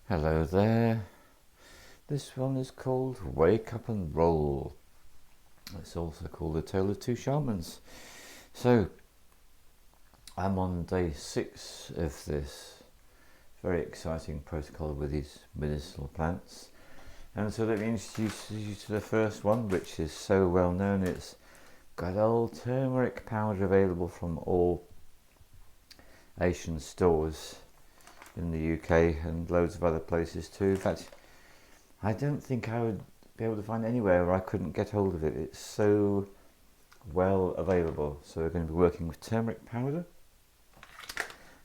Hello there. This one is called Wake Up and Roll. It's also called A Tale of Two Shamans. So, I'm on day 6 of this very exciting protocol with these medicinal plants. And so let me introduce you to the first one, which is so well known. It's good old turmeric powder, available from all Asian stores in the UK and loads of other places too. In fact, I don't think I would be able to find anywhere where I couldn't get hold of it. It's so well available. So we're going to be working with turmeric powder.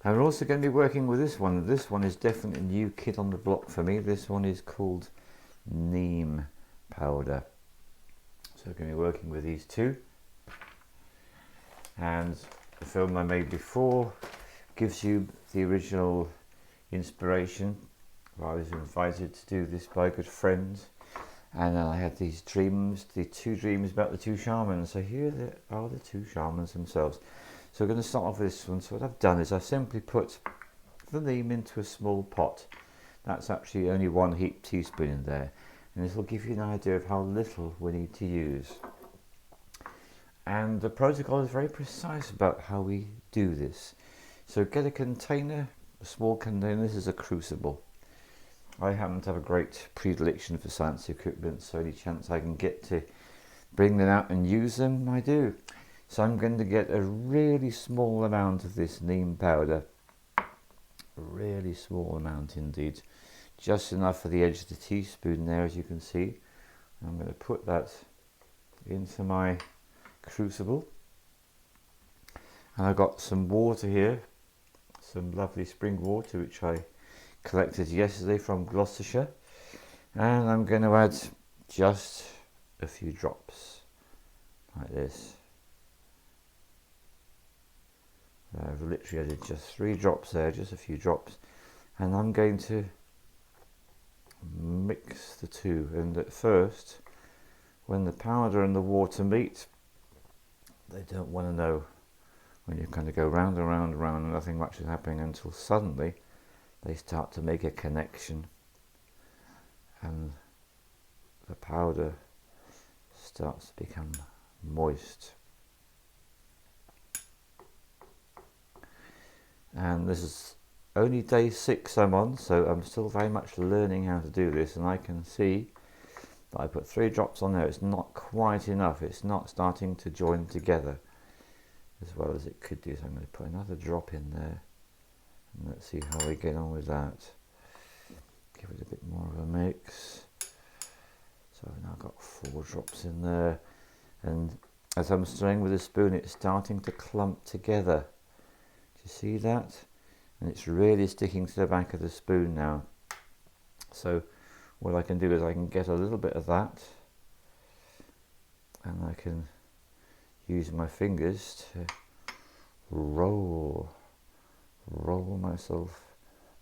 And we're also going to be working with this one. This one is definitely a new kid on the block for me. This one is called Neem Powder. So we're going to be working with these two. And the film I made before gives you the original inspiration. I was invited to do this by a good friend, and I had these dreams, the two dreams about the two shamans. So here are the two shamans themselves. So we're going to start off with this one. So what I've done is I've simply put the neem into a small pot. That's actually only 1 heaped teaspoon in there, and this will give you an idea of how little we need to use. And the protocol is very precise about how we do this. So get a container, a small container. This is a crucible. I happen to have a great predilection for science equipment, so any chance I can get to bring them out and use them, I do. So I'm going to get a really small amount of this neem powder. A really small amount indeed. Just enough for the edge of the teaspoon there, as you can see. I'm going to put that into my crucible. And I've got some water here. Some lovely spring water which I collected yesterday from Gloucestershire, and I'm going to add just a few drops like this. I've literally added just 3 drops there, just a few drops, and I'm going to mix the two. And at first, when the powder and the water meet, they don't want to know. When you kind of go round and round and round and nothing much is happening, until suddenly they start to make a connection and the powder starts to become moist. And this is only day 6 I'm on, so I'm still very much learning how to do this, and I can see that I put 3 drops on there. It's not quite enough. It's not starting to join together as well as it could do. So I'm going to put another drop in there, and let's see how we get on with that. Give it a bit more of a mix. So I've now got 4 drops in there, and as I'm stirring with a spoon, it's starting to clump together. Do you see that? And it's really sticking to the back of the spoon now. So what I can do is I can get a little bit of that, and I can use my fingers to roll myself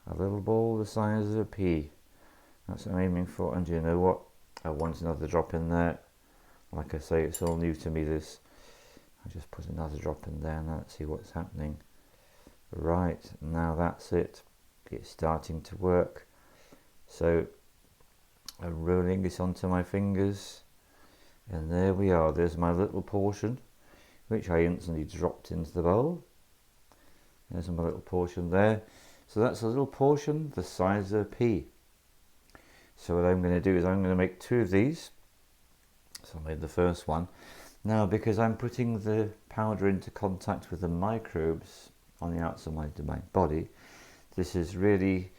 a little ball the size of a pea. That's what I'm aiming for. And you know what? I want another drop in there. Like I say, it's all new to me, this. I just put another drop in there, and let's see what's happening. Right, now that's it. It's starting to work. So I'm rolling this onto my fingers, and there we are. There's my little portion, which I instantly dropped into the bowl. There's my little portion there. So that's a little portion the size of a pea. So what I'm going to do is I'm going to make 2 of these. So I made the first one. Now, because I'm putting the powder into contact with the microbes on the outside of my body, this is really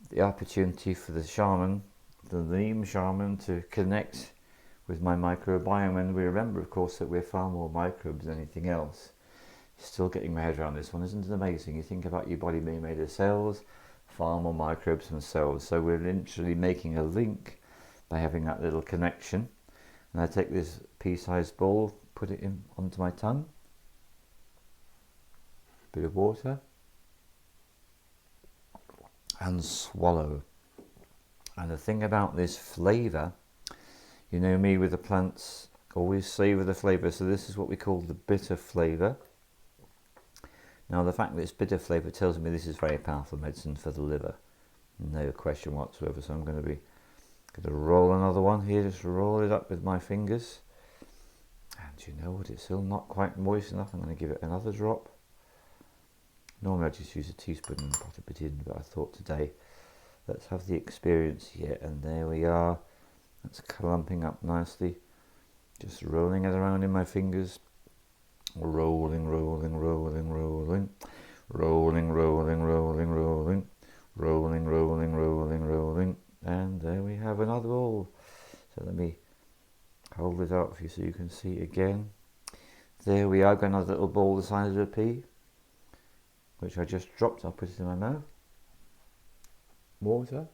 the opportunity for the shaman, the Neem shaman, to connect with my microbiome. And we remember, of course, that we're far more microbes than anything else. Still getting my head around this one. Isn't it amazing? You think about your body being made of cells, far more microbes than cells. So we're literally making a link by having that little connection. And I take this pea-sized ball, put it in onto my tongue, bit of water, and swallow. And the thing about this flavour, you know me with the plants, always savour the flavour. So this is what we call the bitter flavour. Now the fact that it's bitter flavour tells me this is very powerful medicine for the liver. no question whatsoever. So I'm going to roll another one here, just roll it up with my fingers. And you know what, it's still not quite moist enough. I'm going to give it another drop. Normally I just use a teaspoon and put a bit in, but I thought today, let's have the experience here. And there we are. That's clumping up nicely. Just rolling it around in my fingers. Rolling, rolling, rolling, rolling. Rolling, rolling, rolling, rolling. Rolling, rolling, rolling, rolling. And there we have another ball. So let me hold it up for you so you can see again. There we are, got another little ball the size of a pea, which I just dropped. I'll put it in my mouth. Water.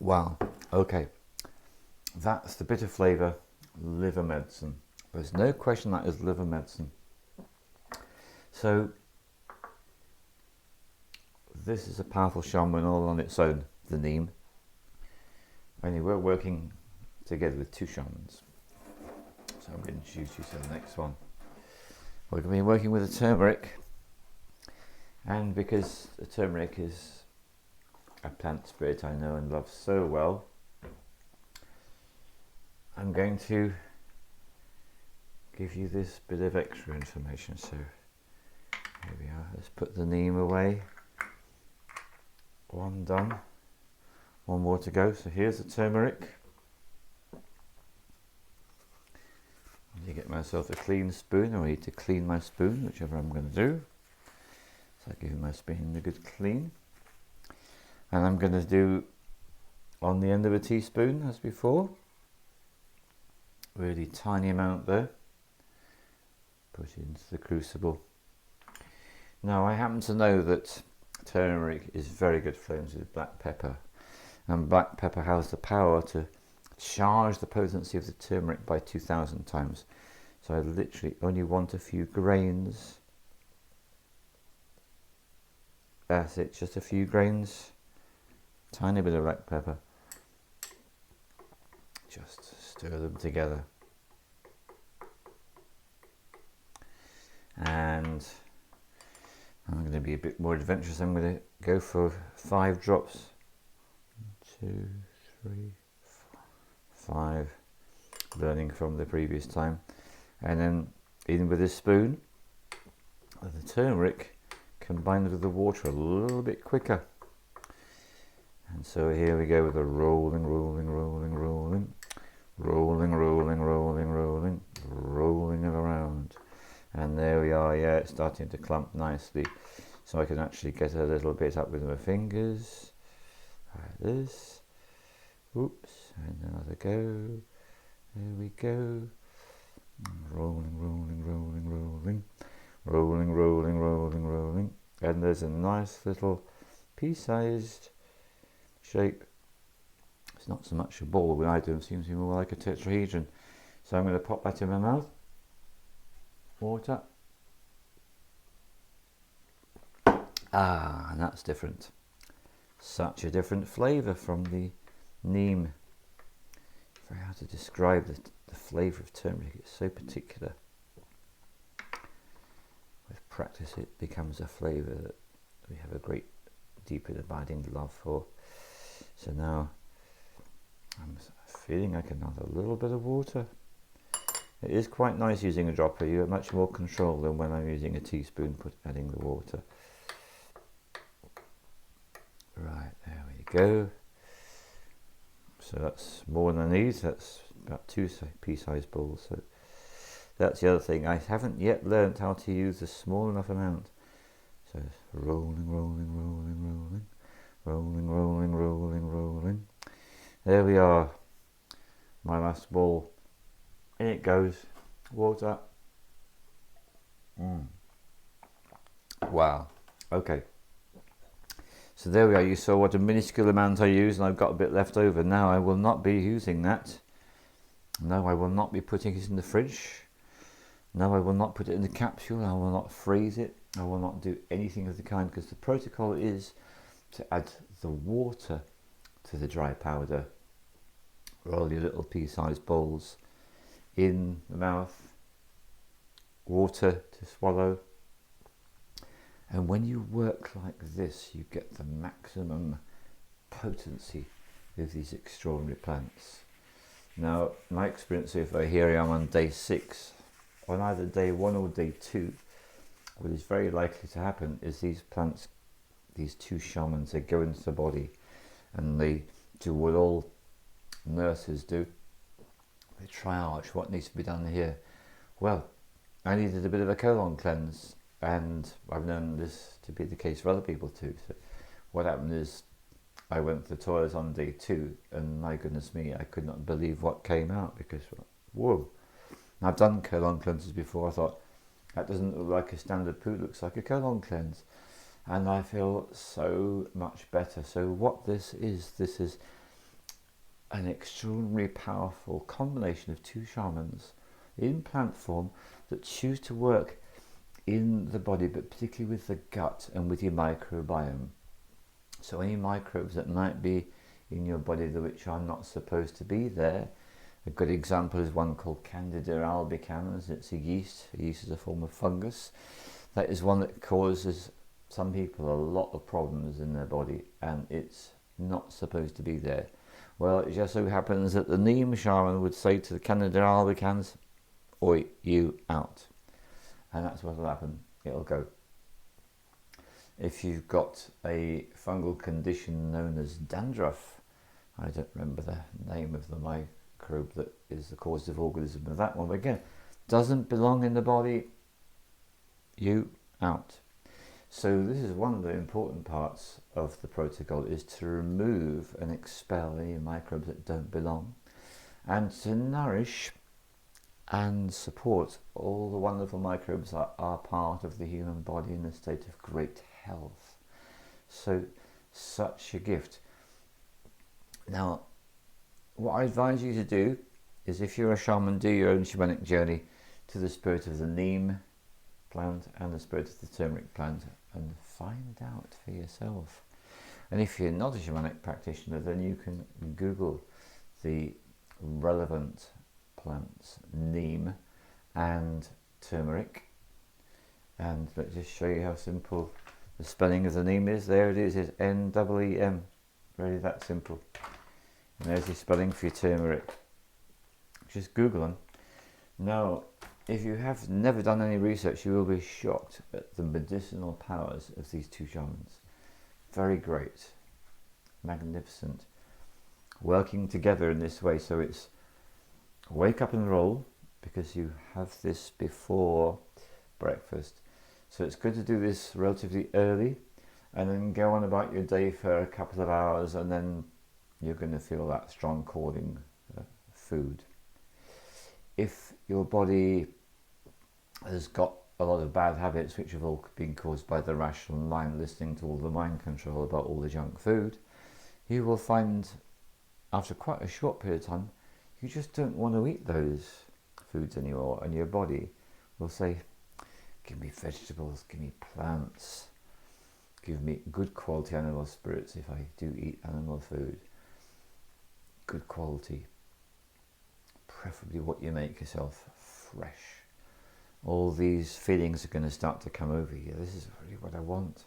Wow, okay. That's the bitter flavour liver medicine. There's no question that is liver medicine. So this is a powerful shaman all on its own, the neem. Only we're working together with two shamans. So I'm going to introduce you to the next one. We're going to be working with the turmeric, and because the turmeric is a plant spirit I know and love so well, I'm going to give you this bit of extra information. So here we are, let's put the neem away. One done, one more to go. So here's the turmeric. I need to get myself a clean spoon, or I need to clean my spoon, whichever I'm going to do. So I give my spoon a good clean. And I'm going to do on the end of a teaspoon as before. Really tiny amount there. Put it into the crucible. Now I happen to know that turmeric is very good flames with black pepper. And black pepper has the power to charge the potency of the turmeric by 2,000 times. So I literally only want a few grains. That's it, just a few grains. Tiny bit of black pepper. Just stir them together. And I'm going to be a bit more adventurous. I'm going to go for 5 drops. 1, 2, 3, 4, 5. Learning from the previous time. And then in with a spoon, the turmeric combined with the water a little bit quicker. And so here we go with a rolling, rolling, rolling, rolling, rolling, rolling, rolling, rolling, rolling it around. And there we are, yeah, it's starting to clump nicely. So I can actually get a little bit up with my fingers, like this. Oops, and another go. There we go. Rolling, rolling, rolling, rolling, rolling, rolling, rolling, rolling. And there's a nice little pea-sized shape. It's not so much a ball when I do, it seems to be more like a tetrahedron. So I'm going to pop that in my mouth. Water. Ah, and that's different. Such a different flavour from the neem. If I had to describe the flavour of turmeric, it's so particular. With practice it becomes a flavour that we have a great, deep and abiding love for. So now I'm feeling I can add a little bit of water. It is quite nice using a dropper. You have much more control than when I'm using a teaspoon adding the water. Right, there we go. So that's more than I need. That's about 2 pea-sized balls. So that's the other thing. I haven't yet learnt how to use a small enough amount. So rolling, rolling, rolling, rolling, rolling, rolling, rolling, rolling. There we are. My last ball. In it goes. Water. Wow. Okay. So there we are. You saw what a minuscule amount I used, and I've got a bit left over. Now I will not be using that. No, I will not be putting it in the fridge. No, I will not put it in the capsule. I will not freeze it. I will not do anything of the kind, because the protocol is to add the water to the dry powder. Roll your little pea-sized balls in the mouth, water to swallow, And when you work like this, you get the maximum potency of these extraordinary plants. Now, my experience so far, here I am on day 6. On either day 1 or day 2, what is very likely to happen is these plants, these 2 shamans, they go into the body and they do what all nurses do. They triage what needs to be done here. Well, I needed a bit of a colon cleanse, and I've known this to be the case for other people too. So what happened is I went to the toilet on day 2, and my goodness me, I could not believe what came out, because whoa. I've done colon cleanses before. I thought, that doesn't look like a standard poo, looks like a colon cleanse. And I feel so much better. So what this is an extraordinarily powerful combination of 2 shamans in plant form that choose to work in the body, but particularly with the gut and with your microbiome. So any microbes that might be in your body which are not supposed to be there. A good example is one called Candida albicans. It's a yeast. A yeast is a form of fungus. That is one that causes some people a lot of problems in their body, and it's not supposed to be there. Well, it just so happens that the Neem shaman would say to the Candida albicans, "Oi, you out." And that's what will happen. It'll go. If you've got a fungal condition known as dandruff, I don't remember the name of the microbe that is the causative organism of that one, but again, doesn't belong in the body, you out. So this is one of the important parts of the protocol, is to remove and expel any microbes that don't belong, and to nourish and support all the wonderful microbes that are part of the human body in a state of great health. So, such a gift. Now, what I advise you to do is, if you're a shaman, do your own shamanic journey to the spirit of the neem plant and the spirit of the turmeric plant, and find out for yourself. And if you're not a shamanic practitioner, then you can Google the relevant plants, neem and turmeric, and let's just show you how simple the spelling of the neem is. There it is, it's N-E-E-M, really that simple. And there's the spelling for your turmeric. Just Google them. Now, if you have never done any research, you will be shocked at the medicinal powers of these 2 shamans. Very great, magnificent, working together in this way. So it's wake up and roll, because you have this before breakfast. So it's good to do this relatively early, and then go on about your day for a couple of hours, and then you're going to feel that strong calling food. If your body has got a lot of bad habits, which have all been caused by the rational mind listening to all the mind control about all the junk food, you will find after quite a short period of time, you just don't want to eat those foods anymore, and your body will say, give me vegetables, give me plants, give me good quality animal spirits if I do eat animal food. Good quality, preferably what you make yourself, fresh. All these feelings are going to start to come over you. This is really what I want.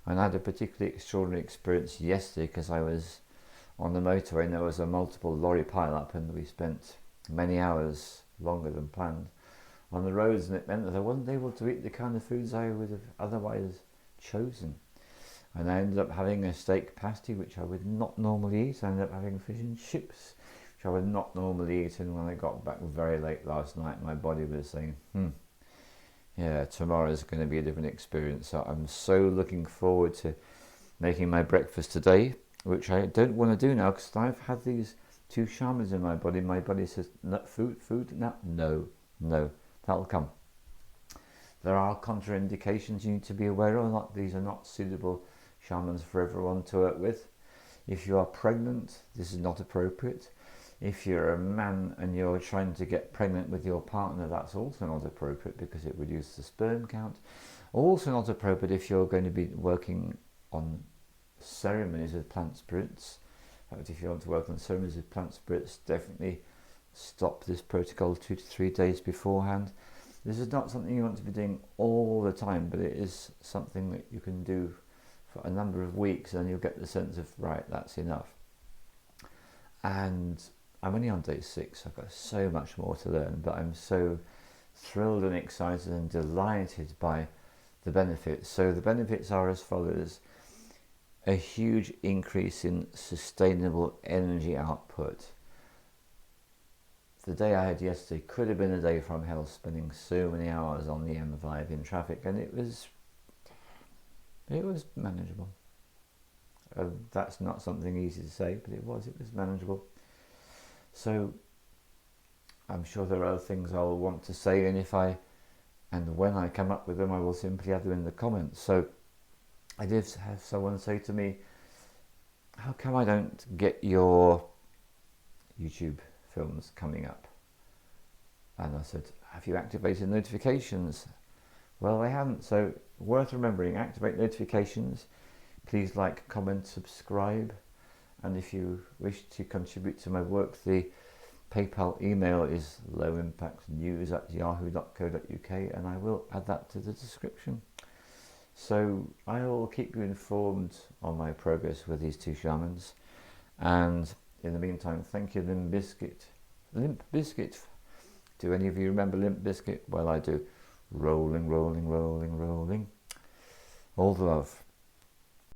And I had a particularly extraordinary experience yesterday, because I was on the motorway and there was a multiple lorry pile-up, and we spent many hours, longer than planned, on the roads, and it meant that I wasn't able to eat the kind of foods I would have otherwise chosen. And I ended up having a steak pasty, which I would not normally eat. I ended up having fish and chips, which I would not normally eat. And when I got back very late last night, my body was saying, yeah, tomorrow is going to be a different experience. So I'm so looking forward to making my breakfast today, which I don't want to do now, because I've had these 2 shamans in my body. My body says, no, food, no, that'll come. There are contraindications you need to be aware of. These are not suitable shamans for everyone to work with. If you are pregnant, this is not appropriate. If you're a man and you're trying to get pregnant with your partner, that's also not appropriate, because it reduces the sperm count. Also not appropriate if you're going to be working on ceremonies with plant spirits. In fact, if you want to work on ceremonies with plant spirits, definitely stop this protocol 2 to 3 days beforehand. This is not something you want to be doing all the time, but it is something that you can do for a number of weeks, and you'll get the sense of, right, that's enough. And I'm only on day 6, I've got so much more to learn, but I'm so thrilled and excited and delighted by the benefits. So the benefits are as follows: a huge increase in sustainable energy output. The day I had yesterday could have been a day from hell, spending so many hours on the M5 in traffic, and it was manageable. That's not something easy to say, but it was manageable. So I'm sure there are other things I'll want to say, and when I come up with them, I will simply add them in the comments. So I did have someone say to me, how come I don't get your YouTube films coming up? And I said, have you activated notifications? Well, I haven't, so worth remembering, activate notifications. Please like, comment, subscribe, and if you wish to contribute to my work, the PayPal email is lowimpactnews@yahoo.co.uk, and I will add that to the description. So I will keep you informed on my progress with these 2 shamans, and in the meantime, thank you, Limp Bizkit. Do any of you remember Limp Bizkit? Well, I do. Rolling, rolling, rolling, rolling. All the love.